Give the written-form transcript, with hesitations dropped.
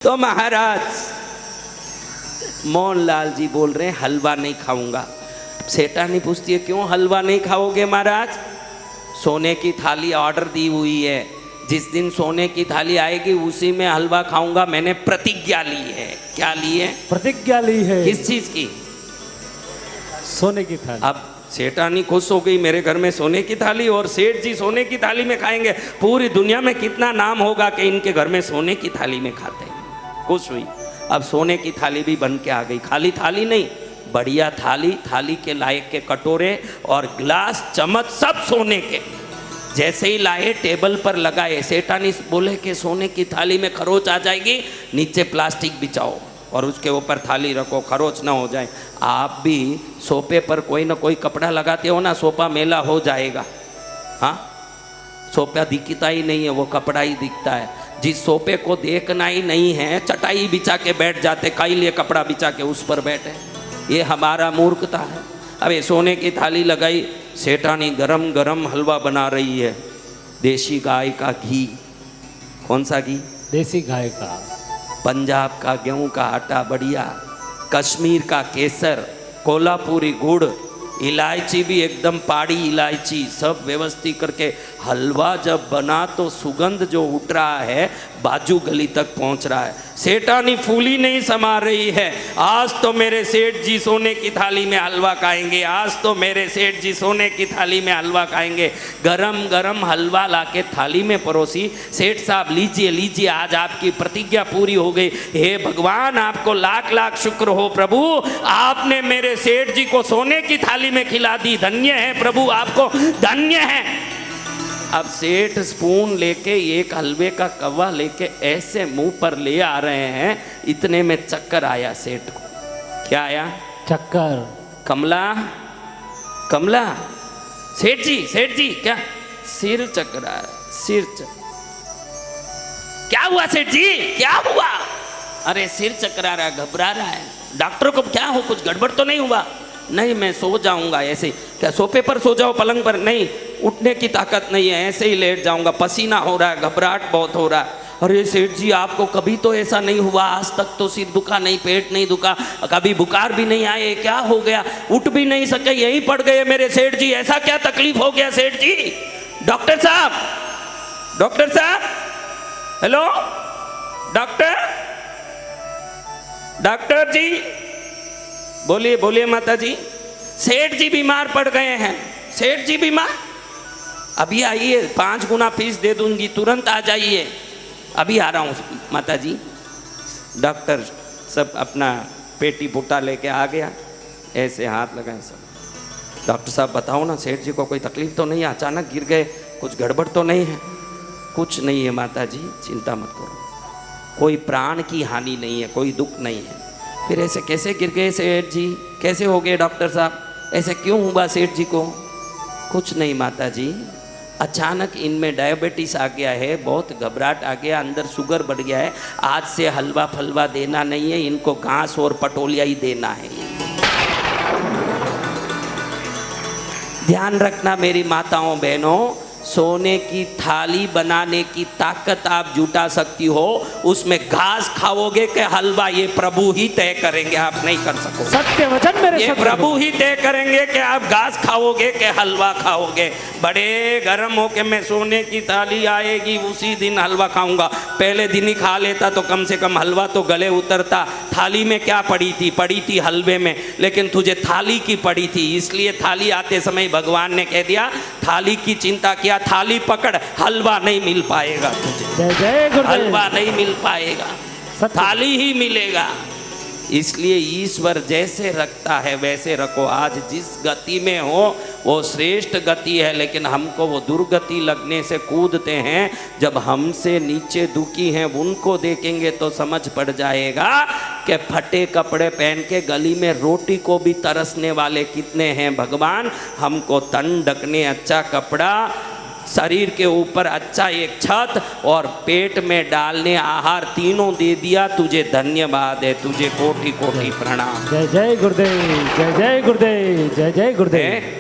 तो महाराज मोहनलाल जी बोल रहे हैं हलवा नहीं खाऊंगा। सेठानी पूछती है क्यों हलवा नहीं खाओगे महाराज? सोने की थाली ऑर्डर दी हुई है, जिस दिन सोने की थाली आएगी उसी में हलवा खाऊंगा। मैंने प्रतिज्ञा ली है। क्या ली है? प्रतिज्ञा ली है। किस चीज की? सोने की थाली। अब सेठानी खुश हो गई, मेरे घर में सोने की थाली और सेठ जी सोने की थाली में खाएंगे। पूरी दुनिया में कितना नाम होगा कि इनके घर में सोने की थाली में खाते हैं। खुश हुई। अब सोने की थाली भी बन के आ गई। खाली थाली नहीं, बढ़िया थाली, थाली के लायक के कटोरे और ग्लास चम्मच सब सोने के। जैसे ही लाए टेबल पर लगाए, सेठानी बोले कि सोने की थाली में खरोच आ जाएगी, नीचे प्लास्टिक बिछाओ और उसके ऊपर थाली रखो, खरोच ना हो जाए। आप भी सोफे पर कोई ना कोई कपड़ा लगाते हो ना, सोफा मेला हो जाएगा। हाँ, सोफा दिखता ही नहीं है, वो कपड़ा ही दिखता है। जिस सोफे को देखना ही नहीं है, चटाई बिछा के बैठ जाते, कई लिए कपड़ा बिछा के उस पर बैठे। ये हमारा मूर्खता है। अब ये सोने की थाली लगाई, सेठानी गरम गरम हलवा बना रही है। देसी गाय का घी। कौन सा घी? देसी गाय का। पंजाब का गेहूं का आटा बढ़िया, कश्मीर का केसर, कोल्हापुरी गुड़, इलायची भी एकदम पहाड़ी इलायची, सब व्यवस्थित करके हलवा जब बना तो सुगंध जो उठ रहा है बाजू गली तक पहुंच रहा है। सेठानी फूली नहीं समा रही है। आज तो मेरे सेठ जी सोने की थाली में हलवा खाएंगे, आज तो मेरे सेठ जी सोने की थाली में हलवा खाएंगे। गरम गरम हलवा लाके थाली में परोसी। सेठ साहब लीजिए लीजिए, आज आपकी प्रतिज्ञा पूरी हो गई। हे भगवान, आपको लाख लाख शुक्र हो प्रभु, आपने मेरे सेठ जी को सोने की थाली में खिला दी। धन्य है प्रभु, आपको धन्य है। अब सेठ स्पून लेके एक हलवे का कव्वा लेके ऐसे मुंह पर ले आ रहे हैं, इतने में चक्कर आया सेठ को। क्या आया? चक्कर। कमला, कमला, सेठ जी क्या? सिर चकरा, सिर क्या हुआ सेठ जी, क्या हुआ? अरे सिर चकरा रहा, घबरा रहा है। डॉक्टर को क्या हो, कुछ गड़बड़ तो नहीं हुआ? नहीं, मैं सो जाऊंगा ऐसे। क्या सोफे पर सो जाओ, पलंग पर? नहीं, उठने की ताकत नहीं है, ऐसे ही लेट जाऊंगा। पसीना हो रहा है, घबराहट बहुत हो रहा है। अरे सेठ जी, आपको कभी तो ऐसा नहीं हुआ, आज तक तो सिर दुखा नहीं, पेट नहीं दुखा, कभी बुखार भी नहीं आए, क्या हो गया? उठ भी नहीं सके, यहीं पड़ गए मेरे सेठ जी, ऐसा क्या तकलीफ हो गया सेठ जी? डॉक्टर साहब, डॉक्टर साहब, हेलो डॉक्टर, डॉक्टर जी, बोलिए बोलिए माता जी। सेठ जी बीमार पड़ गए हैं। सेठ जी बीमार? अभी आइए, 5 गुना फीस दे दूंगी, तुरंत आ जाइए। अभी आ रहा हूँ माता जी। डॉक्टर सब अपना पेटी पुट्टा लेके आ गया, ऐसे हाथ लगाए सब। डॉक्टर साहब बताओ ना, सेठ जी को कोई तकलीफ तो नहीं है? अचानक गिर गए, कुछ गड़बड़ तो नहीं है? कुछ नहीं है माता जी, चिंता मत करो, कोई प्राण की हानि नहीं है, कोई दुख नहीं है। फिर ऐसे कैसे गिर गए सेठ जी, कैसे हो गए डॉक्टर साहब, ऐसे क्यों हुआ सेठ जी को? कुछ नहीं माता जी, अचानक इनमें डायबिटीज आ गया है, बहुत घबराहट आ गया, अंदर शुगर बढ़ गया है। आज से हलवा फलवा देना नहीं है, इनको घास और पटोलिया ही देना है। ध्यान रखना मेरी माताओं बहनों, सोने की थाली बनाने की ताकत आप जुटा सकती हो, उसमें घास खाओगे कि हलवा, ये प्रभु ही तय करेंगे, आप नहीं कर सकोगे। सत्य वचन मेरे, ये प्रभु ही तय करेंगे कि आप घास खाओगे कि हलवा खाओगे। बड़े गर्म हो के मैं सोने की थाली आएगी उसी दिन हलवा खाऊंगा, पहले दिन ही खा लेता तो कम से कम हलवा तो गले उतरता। थाली में क्या पड़ी थी? पड़ी थी हलवे में, लेकिन तुझे थाली की पड़ी थी, इसलिए थाली आते समय भगवान ने कह दिया थाली की चिंता किया, थाली पकड़, हलवा नहीं मिल पाएगा तुझे। जय जय गुरुदेव। हलवा नहीं मिल पाएगा, थाली ही मिलेगा। इसलिए ईश्वर जैसे रखता है वैसे रखो। आज जिस गति में हो वो श्रेष्ठ गति है, लेकिन हमको वो दुर्गति लगने से कूदते हैं। जब हमसे नीचे दुखी हैं उनको देखेंगे तो समझ पड़ जाएगा कि फटे कपड़े पहन के गली में रोटी को भी तरसने वाले कितने हैं। भगवान हमको तन ढकने अच्छा कपड़ा, शरीर के ऊपर अच्छा एक छत और पेट में डालने आहार, तीनों दे दिया, तुझे धन्यवाद है, तुझे कोटि कोटि प्रणाम। जय जय गुरुदेव, जय जय गुरुदेव, जय जय गुरुदेव।